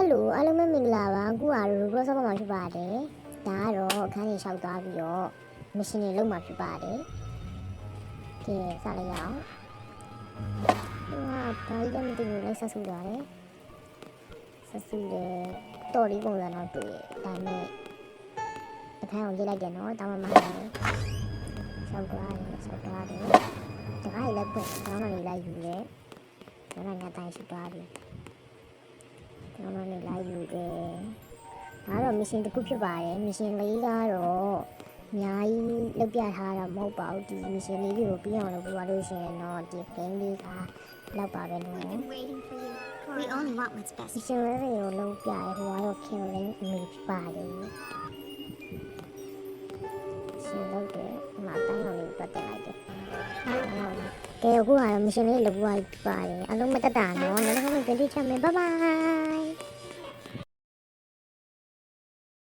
Hello အားလုံးပဲမင်္ဂလာပါအခုကတော့ Roblox ဆော့မှာဖြစ်ပါတယ်ဒါကတော့အခန်းကြီးလျှောက်သွားပြီးတော့ mission တွေလုပ်မှာဖြစ်ပါတယ်ကဲစလိုက်ရအောင်ဘာကြီးလည်းမသိဘူးလိုက်ဆက်စုသွားတယ်ဆက်စုတယ်တော်လေးပုံစံတော့တွေ့ဒါနဲ့အခန်းကိုရေးလိုက်တယ်နော်တောင်းမှမဟုတ်ဘူးလျှောက်သွားတယ်တကားကြီးလည်းပွင့်တောင်းတော့နေလိုက်ယူတယ်ဒါနဲ့ငါတိုင်းရှိသွားပြီကျွန်တော်နေလိုက်ယူတယ်။ဒါတော့ mission တစ်ခုဖြစ်ပါတယ်။ mission လေးကတော့အများကြီးလုပ်ပြထားတာမဟုတ်ပါဘူး။ဒီ mission လေးတွေကိုပြီးအောင်လုပ်ပြလို့ရှိရင်တော့ဒီ game လေးကလောက်ပါပဲနော်။ We only want what's best. mission လေးတွေကိုလုပ်ပြရဲဟိုကတော့ killing အမေဖြစ်ပါတယ်။ရှင်လုပ်တယ်။မတိုင်းအောင်လေးပတ်တက်လိုက်တယ်။ကဲအခုကတော့ mission လေးလုပ်ပြပါတယ်။အလုံးမတက်တာနော်။နောက်တစ်ခါမှပြန်တွေ့ချင်မယ်။ Bye bye